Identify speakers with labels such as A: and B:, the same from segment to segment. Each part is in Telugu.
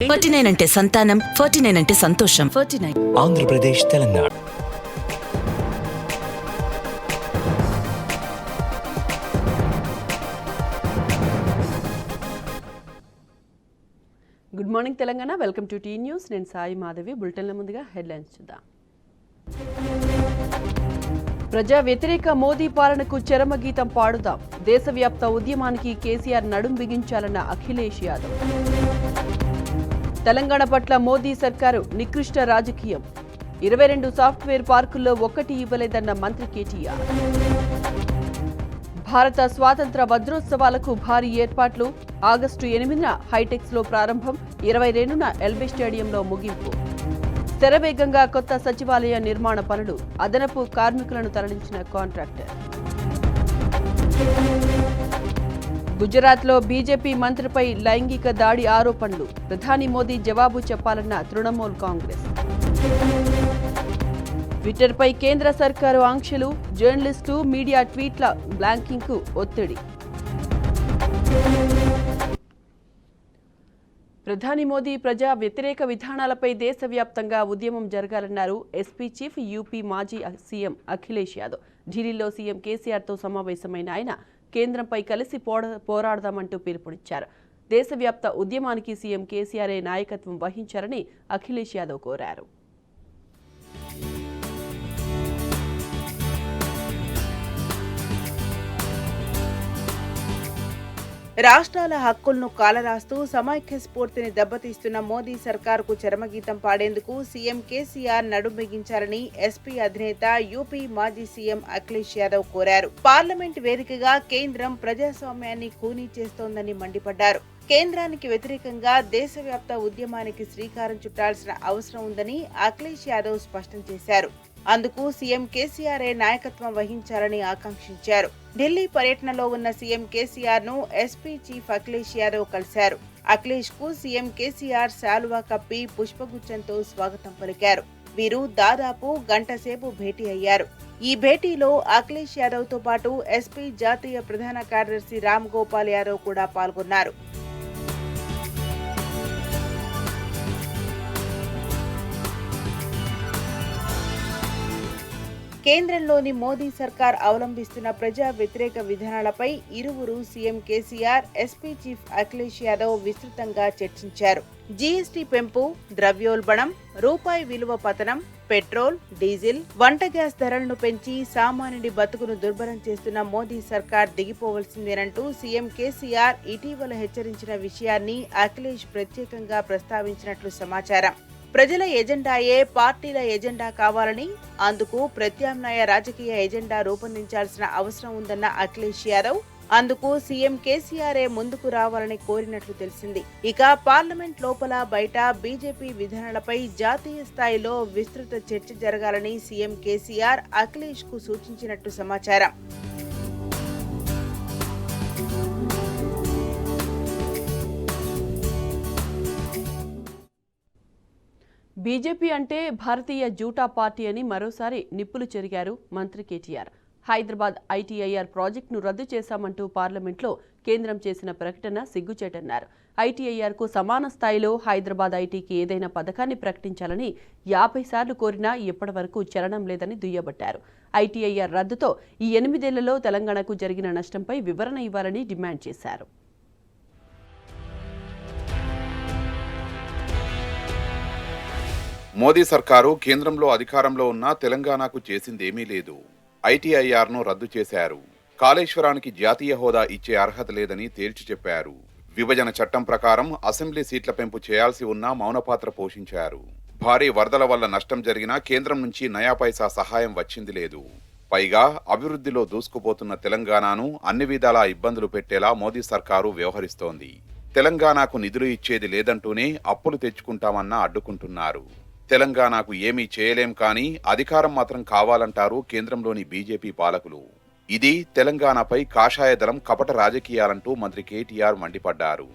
A: 49 అంటే సంతానం, 49 అంటే సంతోషం. 49
B: Andhra Pradesh, Telangana.
C: Good morning Telangana. Welcome to T News. నేను సాయి మాధవి. బులెటిన్ల ముందుగా హెడ్లైన్స్ చూద్దాం. ప్రజా వ్యతిరేక మోదీ పాలనకు చరమగీతం పాడుదాం. దేశవ్యాప్త ఉద్యమానికి కేసీఆర్ నడుం బిగించాలన్న అఖిలేష్ యాదవ్. తెలంగాణ పట్ల మోదీ సర్కారు నికృష్ట రాజకీయం. 22 సాఫ్ట్వేర్ పార్కుల్లో ఒక్కటి ఇవ్వలేదన్న మంత్రి కేటీఆర్. భారత స్వాతంత్ర వజ్రోత్సవాలకు భారీ ఏర్పాట్లు. ఆగస్టు 8న హైటెక్స్లో ప్రారంభం. 22న ఎల్బీ స్టేడియంలో ముగింపు. శరవేగంగా కొత్త సచివాలయ నిర్మాణ పనులు. అదనపు కార్మికులను తరలించిన కాంట్రాక్టర్. గుజరాత్లో బీజేపీ మంత్రిపై లైంగిక దాడి ఆరోపణలు. ప్రధాని మోదీ జవాబు చెప్పాలన్న తృణమూల్ కాంగ్రెస్. ట్విట్టర్పై కేంద్ర సర్కారు ఆంక్షలు. జర్నలిస్టు, మీడియా ట్వీట్ల బ్లాంకింగ్కు ఒత్తిడి. ప్రధాని మోదీ ప్రజా వ్యతిరేక విధానాలపై దేశవ్యాప్తంగా ఉద్యమం జరగాలన్నారు ఎస్పీ చీఫ్, యూపీ మాజీ సీఎం అఖిలేష్ యాదవ్. ఢిల్లీలో సీఎం కేసీఆర్తో సమావేశమైన ఆయన కేంద్రంపై కలిసి పోరాడదామంటూ పిలుపునిచ్చారు. దేశవ్యాప్త ఉద్యమానికి సీఎం కేసీఆర్ఏ నాయకత్వం వహించారని అఖిలేష్ యాదవ్ కోరారు.
D: రాష్ట్రాల హక్కులను కాలరాస్తూ సమైక్య స్ఫూర్తిని దెబ్బతీస్తున్న మోదీ సర్కారుకు చరమగీతం పాడేందుకు సీఎం కేసీఆర్ నడుం బిగించారని ఎస్పీ అధినేత, యూపీ మాజీ సీఎం అఖిలేష్ యాదవ్ కోరారు. పార్లమెంట్ వేదికగా కేంద్రం ప్రజాస్వామ్యాన్ని ఖూనీ చేస్తోందని మండిపడ్డారు. కేంద్రానికి వ్యతిరేకంగా దేశవ్యాప్త ఉద్యమానికి శ్రీకారం చుట్టాల్సిన అవసరం ఉందని అఖిలేష్ యాదవ్ స్పష్టం చేశారు. అందుకు సీఎం కేసీఆర్ఏ నాయకత్వం వహించాలని ఆకాంక్షించారు. ఢిల్లీ పర్యటనలో ఉన్న సీఎం కేసీఆర్ ను ఎస్పీ చీఫ్ అఖిలేష్ యాదవ్ కలిశారు. అఖిలేష్ కు సీఎం కేసీఆర్ శాలువా కప్పి పుష్పగుచ్చంతో స్వాగతం పలికారు. వీరు దాదాపు గంట సేపు భేటీ అయ్యారు. ఈ భేటీలో అఖిలేష్ యాదవ్ తో పాటు ఎస్పీ జాతీయ ప్రధాన కార్యదర్శి రామ్ గోపాల్ యాదవ్ కూడా పాల్గొన్నారు. కేంద్రంలోని మోదీ సర్కార్ అవలంబిస్తున్న ప్రజా వ్యతిరేక విధానాలపై ఇరువురు CM KCR, SP chief Akhilesh Yadav విస్తృతంగా చర్చించారు. జీఎస్టీ పెంపు, ద్రవ్యోల్బణం, రూపాయి విలువ పతనం, పెట్రోల్, డీజిల్, వంట గ్యాస్ ధరలను పెంచి సామాన్యుడి బతుకును దుర్భరం చేస్తున్న మోదీ సర్కార్ దిగిపోవలసిందేనంటూ సీఎం కేసీఆర్ ఇటీవల హెచ్చరించిన విషయాన్ని అఖిలేష్ ప్రత్యేకంగా ప్రస్తావించినట్లు సమాచారం. ప్రజల ఎజెండాయే పార్టీల ఎజెండా కావాలని, అందుకు ప్రత్యామ్నాయ రాజకీయ ఎజెండా రూపొందించాల్సిన అవసరం ఉందన్న అఖిలేష్ యాదవ్ అందుకు సీఎం కేసీఆర్ఏ ముందుకు రావాలని కోరినట్లు తెలిసింది. ఇక పార్లమెంట్ లోపల బయట బీజేపీ విధానాలపై జాతీయ స్థాయిలో విస్తృత చర్చ జరగాలని సీఎం కేసీఆర్ అఖిలేష్ కు సూచించినట్టు సమాచారం.
C: బీజేపీ అంటే భారతీయ జూటా పార్టీ అని మరోసారి నిప్పులు చెరిగారు మంత్రి కేటీఆర్. హైదరాబాద్ ఐటీఐఆర్ ప్రాజెక్టును రద్దు చేశామంటూ పార్లమెంట్లో కేంద్రం చేసిన ప్రకటన సిగ్గుచేటన్నారు. ఐటీఐఆర్కు సమాన స్థాయిలో హైదరాబాద్ ఐటీకి ఏదైనా పథకాన్ని ప్రకటించాలని 50 సార్లు కోరినా ఇప్పటి వరకు చలనం లేదని దుయ్యబట్టారు. ఐటీఐఆర్ రద్దుతో ఈ 8 ఏళ్లలో తెలంగాణకు జరిగిన నష్టంపై వివరణ ఇవ్వాలని డిమాండ్ చేశారు.
E: మోదీ సర్కారు కేంద్రంలో అధికారంలో ఉన్న తెలంగాణకు చేసిందేమీ లేదు. ఐటీఐఆర్ను రద్దు చేశారు. కాళేశ్వరానికి జాతీయ హోదా ఇచ్చే అర్హత లేదని తేల్చి చెప్పారు. విభజన చట్టం ప్రకారం అసెంబ్లీ సీట్ల పెంపు చేయాల్సి ఉన్నా మౌనపాత్ర పోషించారు. భారీ వరదల వల్ల నష్టం జరిగినా కేంద్రం నుంచి నయా పైసా సహాయం వచ్చింది లేదు. పైగా అభివృద్ధిలో దూసుకుపోతున్న తెలంగాణను అన్ని విధాలా ఇబ్బందులు పెట్టేలా మోదీ సర్కారు వ్యవహరిస్తోంది. తెలంగాణకు నిధులు ఇచ్చేది లేదంటూనే అప్పులు తెచ్చుకుంటామన్నా అడ్డుకుంటున్నారు. తెలంగాణకు ఏమీ చేయలేం కానీ అధికారం మాత్రం కావాలంటారు కేంద్రంలోని బీజేపీ పాలకులు. ఇది తెలంగాణపై కాషాయ దళం కపట రాజకీయాలంటూ మంత్రి కేటీఆర్ మండిపడ్డారు.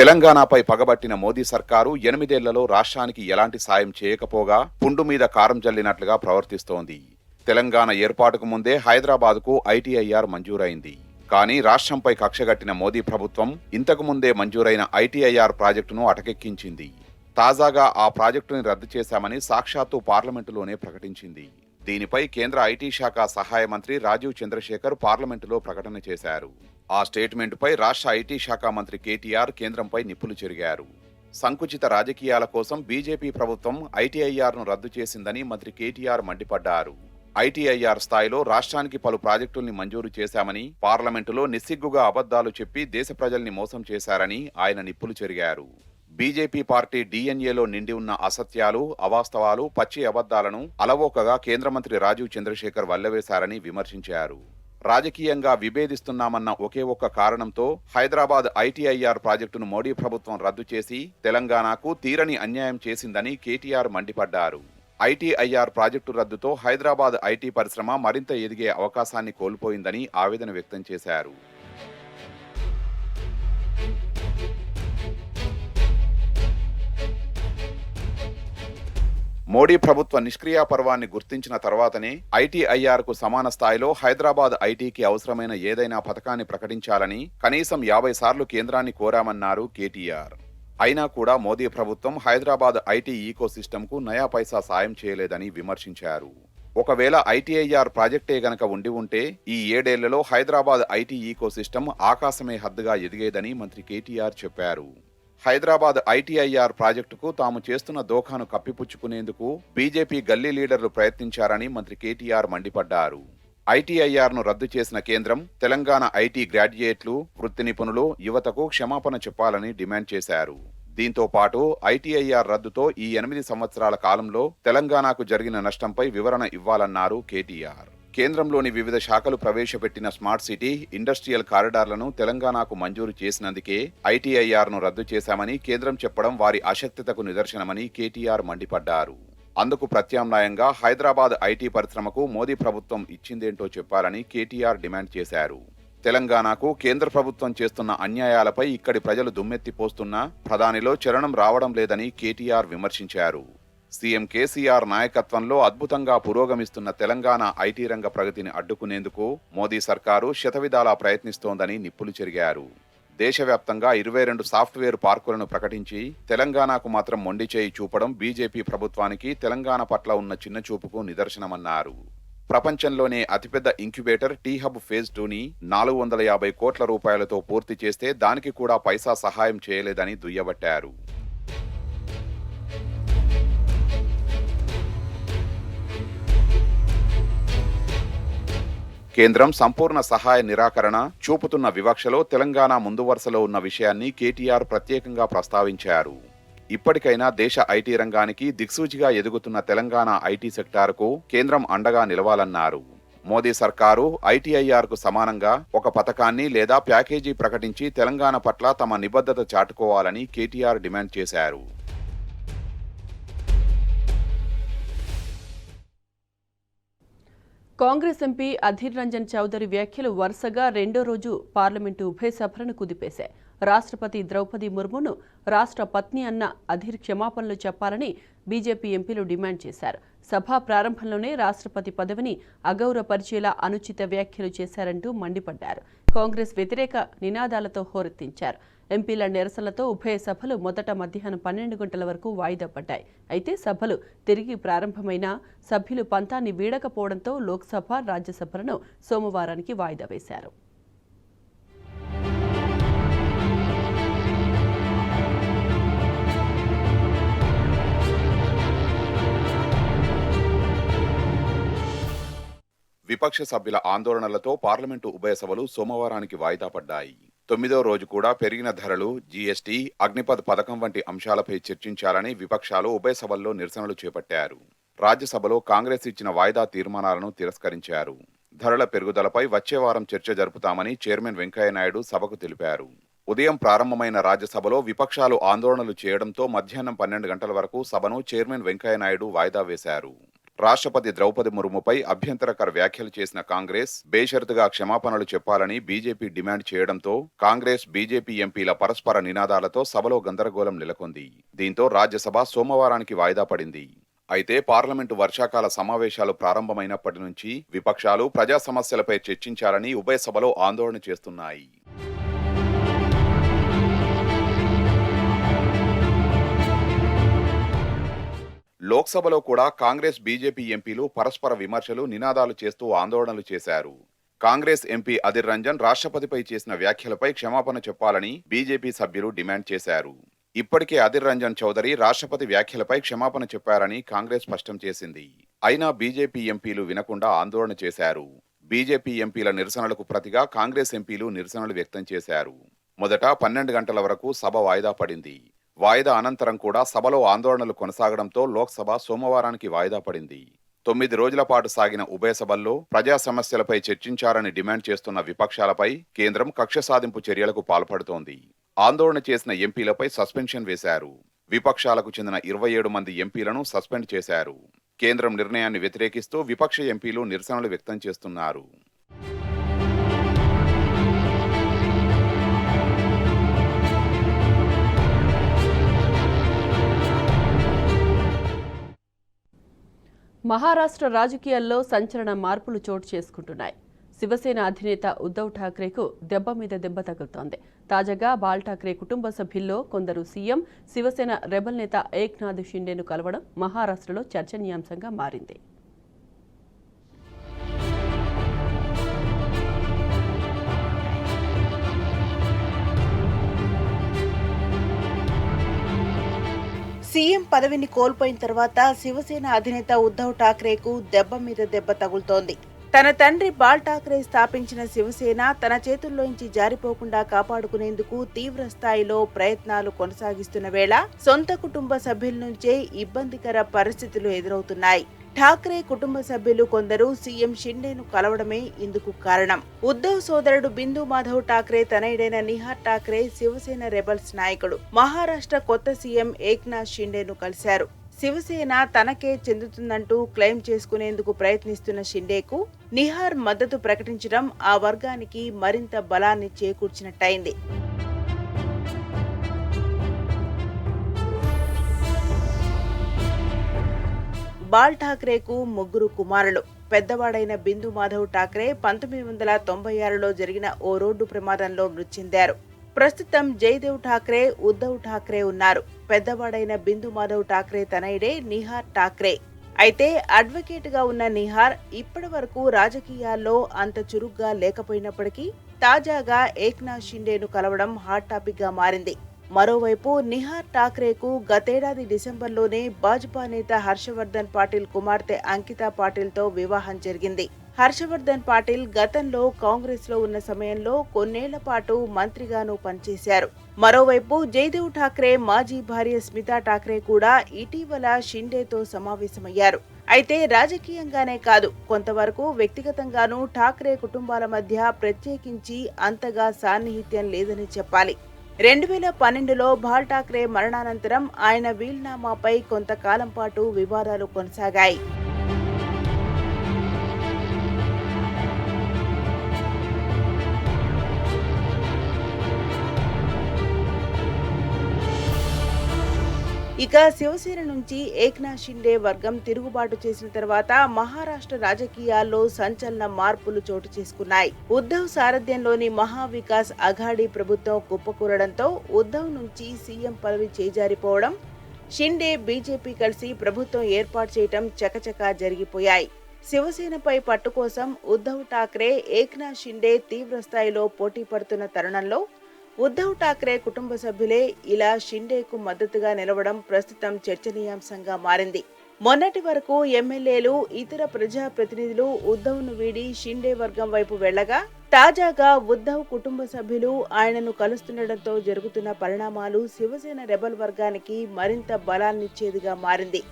E: తెలంగాణపై పగబట్టిన మోదీ సర్కారు 8 ఏళ్లలో రాష్ట్రానికి ఎలాంటి సాయం చేయకపోగా పుండు మీద కారం జల్లినట్లుగా ప్రవర్తిస్తోంది. తెలంగాణ ఏర్పాటుకు ముందే హైదరాబాద్కు ఐటీఐఆర్ మంజూరైంది. కానీ రాష్ట్రంపై కక్షగట్టిన మోదీ ప్రభుత్వం ఇంతకు ముందే మంజూరైన ఐటీఐఆర్ ప్రాజెక్టును అటకెక్కించింది. తాజాగా ఆ ప్రాజెక్టుని రద్దు చేశామని సాక్షాత్తు పార్లమెంటులోనే ప్రకటించింది. దీనిపై కేంద్ర ఐటీ శాఖ సహాయ మంత్రి రాజీవ్ చంద్రశేఖర్ పార్లమెంటులో ప్రకటన చేశారు. ఆ స్టేట్మెంటుపై రాష్ట్ర ఐటీ శాఖ మంత్రి కేటీఆర్ కేంద్రంపై నిప్పులు చెరిగారు. సంకుచిత రాజకీయాల కోసం బీజేపీ ప్రభుత్వం ఐటీఐఆర్ను రద్దు చేసిందని మంత్రి కేటీఆర్ మండిపడ్డారు. ఐటీఐఆర్ స్థాయిలో రాష్ట్రానికి పలు ప్రాజెక్టుల్ని మంజూరు చేశామని, పార్లమెంటులో నిస్సిగ్గుగా అబద్ధాలు చెప్పి దేశ ప్రజల్ని మోసం చేశారని ఆయన నిప్పులు చెరిగారు. బీజేపీ పార్టీ డీఎన్ఏలో నిండి ఉన్న అసత్యాలు, అవాస్తవాలు, పచ్చి అబద్ధాలను అలవోకగా కేంద్ర మంత్రి రాజీవ్ చంద్రశేఖర్ వల్లవేశారని విమర్శించారు. రాజకీయంగా విభేదిస్తున్నామన్న ఒకే ఒక్క కారణంతో హైదరాబాద్ ఐటీఐఆర్ ప్రాజెక్టును మోడీ ప్రభుత్వం రద్దు చేసి తెలంగాణకు తీరని అన్యాయం చేసిందని కేటీఆర్ మండిపడ్డారు. ఐటీఐఆర్ ప్రాజెక్టు రద్దుతో హైదరాబాద్ ఐటీ పరిశ్రమ మరింత ఎదిగే అవకాశాన్ని కోల్పోయిందని ఆవేదన వ్యక్తం చేశారు. మోడీ ప్రభుత్వ నిష్క్రియా పర్వాన్ని గుర్తించిన తర్వాతనే ఐటీఐఆర్కు సమాన స్థాయిలో హైదరాబాద్ ఐటీకి అవసరమైన ఏదైనా పథకాన్ని ప్రకటించాలని కనీసం 50 సార్లు కేంద్రాన్ని కోరామన్నారు కేటీఆర్. అయినా కూడా మోదీ ప్రభుత్వం హైదరాబాద్ ఐటీ ఈకోసిస్టంకు నయా పైసా సాయం చేయలేదని విమర్శించారు. ఒకవేళ ఐటీఐఆర్ ప్రాజెక్టే గనక ఉండి ఉంటే ఈ 7 ఏళ్లలో హైదరాబాద్ ఐటీ ఈకోసిస్టం ఆకాశమే హద్దుగా ఎదిగేదని మంత్రి కేటీఆర్ చెప్పారు. హైదరాబాద్ ఐటీఐఆర్ ప్రాజెక్టుకు తాము చేస్తున్న దోఖాను కప్పిపుచ్చుకునేందుకు బీజేపీ గల్లీ లీడర్లు ప్రయత్నించారని మంత్రి కేటీఆర్ మండిపడ్డారు. ఐటీఐఆర్ను రద్దు చేసిన కేంద్రం తెలంగాణ ఐటీ గ్రాడ్యుయేట్లు, వృత్తి నిపుణులు, యువతకు క్షమాపణ చెప్పాలని డిమాండ్ చేశారు. దీంతో పాటు ఐటీఐఆర్ రద్దుతో ఈ 8 సంవత్సరాల కాలంలో తెలంగాణకు జరిగిన నష్టంపై వివరణ ఇవ్వాలన్నారు కేటీఆర్. కేంద్రంలోని వివిధ శాఖలు ప్రవేశపెట్టిన స్మార్ట్ సిటీ, ఇండస్ట్రియల్ కారిడార్లను తెలంగాణకు మంజూరు చేసినందుకే ఐటీఐఆర్ను రద్దు చేశామని కేంద్రం చెప్పడం వారి అశక్తతకు నిదర్శనమని కేటీఆర్ మండిపడ్డారు. అందుకు ప్రత్యామ్నాయంగా హైదరాబాద్ ఐటీ పరిశ్రమకు మోదీ ప్రభుత్వం ఇచ్చిందేంటో చెప్పాలని కేటీఆర్ డిమాండ్ చేశారు. తెలంగాణకు కేంద్ర ప్రభుత్వం చేస్తున్న అన్యాయాలపై ఇక్కడి ప్రజలు దుమ్మెత్తిపోస్తున్నా ప్రధానిలో చలనం రావడం లేదని కేటీఆర్ విమర్శించారు. సీఎం కేసీఆర్ నాయకత్వంలో అద్భుతంగా పురోగమిస్తున్న తెలంగాణ ఐటీ రంగ ప్రగతిని అడ్డుకునేందుకు మోదీ సర్కారు శతవిధాలా ప్రయత్నిస్తోందని నిప్పులు చెరిగారు. దేశవ్యాప్తంగా 22 సాఫ్ట్వేర్ పార్కులను ప్రకటించి తెలంగాణకు మాత్రం మొండి చేయి చూపడం బీజేపీ ప్రభుత్వానికి తెలంగాణ పట్ల ఉన్న చిన్నచూపుకు నిదర్శనమన్నారు. ప్రపంచంలోనే అతిపెద్ద ఇంక్యుబేటర్ టీ హబ్ ఫేజ్ 2ని 450 కోట్ల రూపాయలతో పూర్తి చేస్తే దానికి కూడా పైసా సహాయం చేయలేదని దుయ్యబట్టారు. కేంద్రం సంపూర్ణ సహాయ నిరాకరణ చూపుతున్న వివక్షలో తెలంగాణ ముందు వరుసలో ఉన్న విషయాన్ని కేటీఆర్ ప్రత్యేకంగా ప్రస్తావించారు. ఇప్పటికైనా దేశ ఐటీ రంగానికి దిక్సూచిగా ఎదుగుతున్న తెలంగాణ ఐటీ సెక్టార్కు కేంద్రం అండగా నిలవాలన్నారు. మోదీ సర్కారు ఐటీఐఆర్కు సమానంగా ఒక పథకాన్ని లేదా ప్యాకేజీ ప్రకటించి తెలంగాణ పట్ల తమ నిబద్ధత చాటుకోవాలని కేటీఆర్ డిమాండ్ చేశారు.
C: కాంగ్రెస్ ఎంపీ అధీర్ రంజన్ చౌదరి వ్యాఖ్యలు వరుసగా రెండో రోజు పార్లమెంటు ఉభయ సభలను కుదిపేశాయి. రాష్ట్రపతి ద్రౌపది ముర్మును రాష్ట్ర పత్ని అన్న అధీర్ క్షమాపణలు చెప్పాలని బీజేపీ ఎంపీలు డిమాండ్ చేశారు. సభా ప్రారంభంలోనే రాష్ట్రపతి పదవిని అగౌరవపరిచేలా అనుచిత వ్యాఖ్యలు చేశారంటూ మండిపడ్డారు. కాంగ్రెస్ వ్యతిరేక నినాదాలతో హోరెత్తించారు. ఎంపీల నిరసనలతో ఉభయ సభలు మొదట మధ్యాహ్నం 12 గంటల వరకు వాయిదా పడ్డాయి. అయితే సభలు తిరిగి ప్రారంభమైన సభ్యులు పంతాన్ని వీడకపోవడంతో లోక్సభ, రాజ్యసభలను సోమవారానికి వాయిదా వేశారు.
E: విపక్ష సభ్యుల ఆందోళనలతో పార్లమెంటు ఉభయ సభలు సోమవారానికి వాయిదా పడ్డాయి. 9వ రోజు కూడా పెరిగిన ధరలు, జీఎస్టీ, అగ్నిపథ్ పథకం వంటి అంశాలపై చర్చించాలని విపక్షాలు ఉభయ సభల్లో నిరసనలు చేపట్టారు. రాజ్యసభలో కాంగ్రెస్ ఇచ్చిన వాయిదా తీర్మానాలను తిరస్కరించారు. ధరల పెరుగుదలపై వచ్చే వారం చర్చ జరుపుతామని చైర్మన్ వెంకయ్యనాయుడు సభకు తెలిపారు. ఉదయం ప్రారంభమైన రాజ్యసభలో విపక్షాలు ఆందోళనలు చేయడంతో మధ్యాహ్నం 12 గంటల వరకు సభను చైర్మన్ వెంకయ్యనాయుడు వాయిదా వేశారు. రాష్ట్రపతి ద్రౌపది ముర్ముపై అభ్యంతరకర వ్యాఖ్యలు చేసిన కాంగ్రెస్ బేషరతుగా క్షమాపణలు చెప్పాలని బీజేపీ డిమాండ్ చేయడంతో కాంగ్రెస్ బీజేపీ ఎంపీల పరస్పర నినాదాలతో సభలో గందరగోళం నెలకొంది. దీంతో రాజ్యసభ సోమవారానికి వాయిదా పడింది. అయితే పార్లమెంటు వర్షాకాల సమావేశాలు ప్రారంభమైనప్పటి నుంచి విపక్షాలు ప్రజా సమస్యలపై చర్చించాలని ఉభయ సభలో ఆందోళన చేస్తున్నాయి. లోక్సభలో కూడా కాంగ్రెస్ బీజేపీ ఎంపీలు పరస్పర విమర్శలు నినాదాలు చేస్తూ ఆందోళనలు చేశారు. కాంగ్రెస్ ఎంపీ అదిర్ రంజన్ రాష్ట్రపతిపై చేసిన వ్యాఖ్యలపై క్షమాపణ చెప్పాలని బీజేపీ సభ్యులు డిమాండ్ చేశారు. ఇప్పటికే అదిర్ రంజన్ చౌదరి రాష్ట్రపతి వ్యాఖ్యలపై క్షమాపణ చెప్పారని కాంగ్రెస్ స్పష్టం చేసింది. అయినా బీజేపీ ఎంపీలు వినకుండా ఆందోళన చేశారు. బీజేపీ ఎంపీల నిరసనలకు ప్రతిగా కాంగ్రెస్ ఎంపీలు నిరసనలు వ్యక్తం చేశారు. మొదట 12 గంటల వరకు సభ వాయిదా పడింది. వాయిదా అనంతరం కూడా సభలో ఆందోళనలు కొనసాగడంతో లోక్సభ సోమవారానికి వాయిదా పడింది. 9 రోజుల పాటు సాగిన ఉభయ సభల్లో ప్రజా సమస్యలపై చర్చించారని డిమాండ్ చేస్తున్న విపక్షాలపై కేంద్రం కక్ష సాధింపు చర్యలకు పాల్పడుతోంది. ఆందోళన చేసిన ఎంపీలపై సస్పెన్షన్ వేశారు. విపక్షాలకు చెందిన 27 మంది ఎంపీలను సస్పెండ్ చేశారు. కేంద్రం నిర్ణయాన్ని వ్యతిరేకిస్తూ విపక్ష ఎంపీలు నిరసనలు వ్యక్తం చేస్తున్నారు.
C: మహారాష్ట్ర రాజకీయాల్లో సంచలన మార్పులు చోటు చేసుకుంటున్నాయి. శివసేన అధినేత ఉద్ధవ్ ఠాక్రేకు దెబ్బ మీద దెబ్బ తగులుతోంది. తాజాగా బాల్ ఠాక్రే కుటుంబ సభ్యుల్లో కొందరు సీఎం, శివసేన రెబల్ నేత ఏక్నాథ్ షిండేను కలవడం మహారాష్ట్రలో చర్చనీయాంశంగా మారింది.
D: సీఎం పదవిని కోల్పోయిన తర్వాత శివసేన అధినేత ఉద్ధవ్ ఠాక్రేకు దెబ్బ మీద దెబ్బ తగులుతోంది. తన తండ్రి బాల్ ఠాక్రే స్థాపించిన శివసేన తన చేతుల్లోంచి జారిపోకుండా కాపాడుకునేందుకు తీవ్ర స్థాయిలో ప్రయత్నాలు కొనసాగిస్తున్న వేళ సొంత కుటుంబ సభ్యుల నుంచే ఇబ్బందికర పరిస్థితులు ఎదురవుతున్నాయి. ఠాక్రే కుటుంబ సభ్యులు కొందరు సీఎం షిండేను కలవడమే ఇందుకు కారణం. ఉద్ధవ్ సోదరుడు బిందు మాధవ్ ఠాక్రే తనయుడైన నిహార్ ఠాక్రే శివసేన రెబల్స్ నాయకుడు మహారాష్ట్ర కొత్త సీఎం ఏక్నాథ్ షిండేను కలిశారు. శివసేన తనకే చెందుతుందంటూ క్లెయిమ్ చేసుకునేందుకు ప్రయత్నిస్తున్న షిండేకు నిహార్ మద్దతు ప్రకటించడం ఆ వర్గానికి మరింత బలాన్ని చేకూర్చినట్టయింది. బాల్ ఠాక్రేకు 3 కుమారులు. పెద్దవాడైన బిందు మాధవ్ ఠాక్రే 1996లో జరిగిన ఓ రోడ్డు ప్రమాదంలో మృతి చెందారు. ప్రస్తుతం జయదేవ్ ఠాక్రే, ఉద్ధవ్ ఠాక్రే ఉన్నారు. పెద్దవాడైన బిందు మాధవ్ ఠాక్రే తనయుడే నిహార్ ఠాక్రే. అయితే అడ్వకేట్ గా ఉన్న నిహార్ ఇప్పటి వరకు రాజకీయాల్లో అంత చురుగ్గా లేకపోయినప్పటికీ తాజాగా ఏక్నాథ్ షిండేను కలవడం హాట్ టాపిక్ గా మారింది. మరోవైపు నిహార్ ఠాక్రేకు గతేడాది డిసెంబర్లోనే భాజపా నేత హర్షవర్ధన్ పాటిల్ కుమార్తె అంకితా పాటిల్తో వివాహం జరిగింది. హర్షవర్ధన్ పాటిల్ గతంలో కాంగ్రెస్ లో ఉన్న సమయంలో కొన్నేళ్ల పాటు మంత్రిగానూ పనిచేశారు. మరోవైపు జయదేవ్ ఠాక్రే మాజీ భార్య స్మితా ఠాక్రే కూడా ఇటీవల షిండేతో సమావేశమయ్యారు. అయితే రాజకీయంగానే కాదు, కొంతవరకు వ్యక్తిగతంగానూ ఠాక్రే కుటుంబాల మధ్య ప్రత్యేకించి అంతగా సాన్నిహిత్యం లేదని చెప్పాలి. 2012లో బాల్ ఠాక్రే మరణానంతరం ఆయన వీల్నామాపై కొంతకాలం పాటు వివాదాలు కొనసాగాయి. ఇక శివసేన నుంచి ఏక్నాథ్ షిండే వర్గం తిరుగుబాటు చేసిన తర్వాత మహారాష్ట్ర రాజకీయాల్లో సంచలన మార్పులు చోటు చేసుకున్నాయి. ఉద్ధవ్ సారథ్యంలోని మహావికాస్ అఘాడీ ప్రభుత్వం కుప్పకూలడంతో ఉద్ధవ్ నుంచి సీఎం పదవి చేజారిపోవడం, షిండే బీజేపీ కలిసి ప్రభుత్వం ఏర్పాటు చేయడం చకచకా జరిగిపోయాయి. శివసేనపై పట్టు కోసం ఉద్ధవ్ ఠాక్రే, ఏక్నాథ్ షిండే తీవ్ర స్థాయిలో పోటీ పడుతున్న తరుణంలో ఉద్ధవ్ ఠాక్రే కుటుంబ సభ్యులే ఇలా షిండేకు మద్దతుగా నిలవడం ప్రస్తుతం చర్చనీయాంశంగా మారింది. మొన్నటి వరకు ఎమ్మెల్యేలు, ఇతర ప్రజాప్రతినిధులు ఉద్ధవ్ను వీడి షిండే వర్గం వైపు వెళ్లగా, తాజాగా ఉద్ధవ్ కుటుంబ సభ్యులు ఆయనను కలుస్తుండటంతో జరుగుతున్న పరిణామాలు శివసేన రెబల్ వర్గానికి మరింత బలాన్నిచ్చేదిగా మారింది.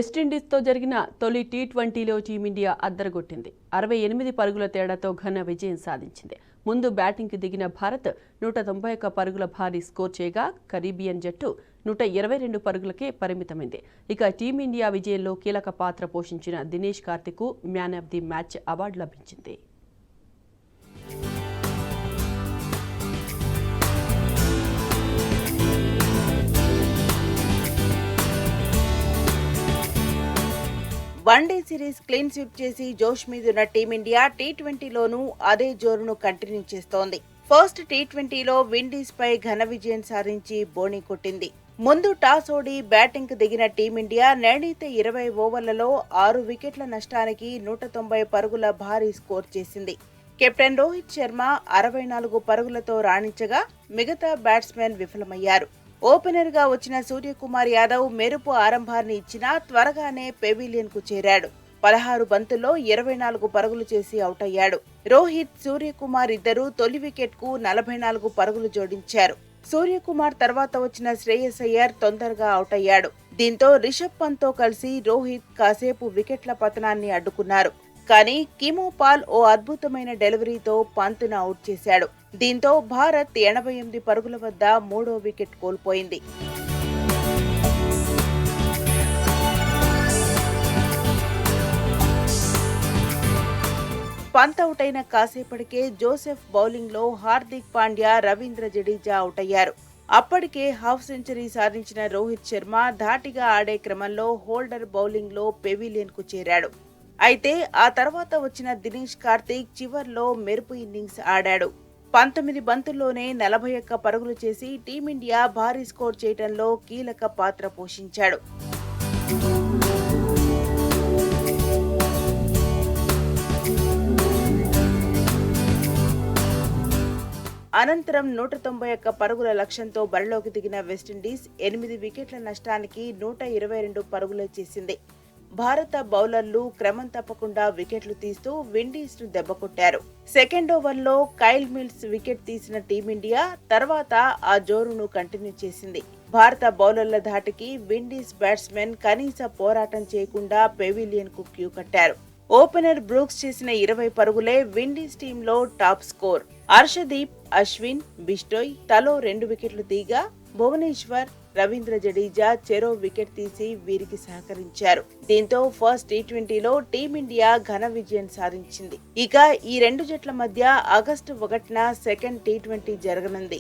C: వెస్టిండీస్తో జరిగిన తొలి టీ20లో టీమిండియా అద్దరగొట్టింది. 68 పరుగుల తేడాతో ఘన విజయం సాధించింది. ముందు బ్యాటింగ్కి దిగిన భారత్ 191 పరుగుల భారీ స్కోర్ చేయగా కరీబియన్ జట్టు 122 పరుగులకే పరిమితమైంది. ఇక టీమిండియా విజయంలో కీలక పాత్ర పోషించిన దినేష్ కార్తిక్కు man of the match award లభించింది.
D: వన్డే సిరీస్ క్లీన్ స్వీప్ చేసి జోష్ మీదున్న టీమిండియా టీ20లోనూ అదే జోరును కంటిన్యూ చేస్తోంది. ఫస్ట్ టీ20లో విండీస్ పై ఘన విజయం సాధించి బోణీ కొట్టింది. ముందు టాస్ ఓడి బ్యాటింగ్ దిగిన టీమిండియా నిర్ణీత 20 ఓవర్లలో 6 వికెట్ల నష్టానికి 190 పరుగుల భారీ స్కోర్ చేసింది. కెప్టెన్ రోహిత్ శర్మ 64 పరుగులతో రాణించగా మిగతా బ్యాట్స్మెన్ విఫలమయ్యారు. ఓపెనర్ గా వచ్చిన సూర్యకుమార్ యాదవ్ మెరుపు ఆరంభాన్ని ఇచ్చినా త్వరగానే పెవిలియన్ కు చేరాడు. 16 బంతుల్లో 24 పరుగులు చేసి అవుట్ అయ్యాడు. రోహిత్, సూర్యకుమార్ ఇద్దరు తొలి వికెట్ కు 44 పరుగులు జోడించారు. సూర్యకుమార్ తర్వాత వచ్చిన శ్రేయస్ అయ్యర్ తొందరగా అవుట్ అయ్యాడు. దీంతో రిషబ్ పంత్ తో కలిసి రోహిత్ కాసేపు వికెట్ల పతనాన్ని అడ్డుకున్నారు. కానీ కిమోపాల్ ఓ అద్భుతమైన డెలివరీతో పంత్ను అవుట్ చేశాడు. దీంతో భారత్ 88 పరుగుల వద్ద 3వ వికెట్ కోల్పోయింది. పంత్ అవుట్ అయిన కాసేపటికే జోసెఫ్ బౌలింగ్ లో హార్దిక్ పాండ్యా, రవీంద్ర జడేజా అవుట్ అయ్యారు. అప్పటికే హాఫ్ సెంచరీ సాధించిన రోహిత్ శర్మ ధాటిగా ఆడే క్రమంలో హోల్డర్ బౌలింగ్ లో పెవిలియన్ కు చేరాడు. అయితే ఆ తర్వాత వచ్చిన దినేష్ కార్తిక్ చివర్లో మెరుపు ఇన్నింగ్స్ ఆడాడు. 19 బంతుల్లోనే 41 పరుగులు చేసి టీమిండియా భారీ స్కోర్ చేయడంలో కీలక పాత్ర పోషించాడు. అనంతరం 191 పరుగుల లక్ష్యంతో బరిలోకి దిగిన వెస్టిండీస్ 8 వికెట్ల నష్టానికి 122 పరుగులే చేసింది. భారత బౌలర్లు క్రమం తప్పకుండా వికెట్లు తీస్తూ విండీస్ ను దెబ్బకొట్టారు. సెకండ్ ఓవర్లో కైల్ మిల్స్ వికెట్ తీసిన టీమిండియా తర్వాత ఆ జోరును కంటిన్యూ చేసింది. భారత బౌలర్ల ధాటికి విండీస్ బ్యాట్స్మెన్ కనీస పోరాటం చేయకుండా పెవిలియన్ కు క్యూ కట్టారు. ఓపెనర్ బ్రూక్స్ చేసిన 20 పరుగులే విండీస్ టీంలో టాప్ స్కోర్. హర్షదీప్, అశ్విన్, బిస్టోయ్ తలో 2 వికెట్లు తీగా భువనేశ్వర్, రవీంద్ర జడేజా చెరో వికెట్ తీసి వీరికి సహకరించారు. దీంతో ఫస్ట్ టీ20లో టీమిండియా ఘన విజయం సాధించింది. ఇక ఈ 2 జట్ల మధ్య ఆగస్టు 1న సెకండ్ టీ20 జరగనుంది.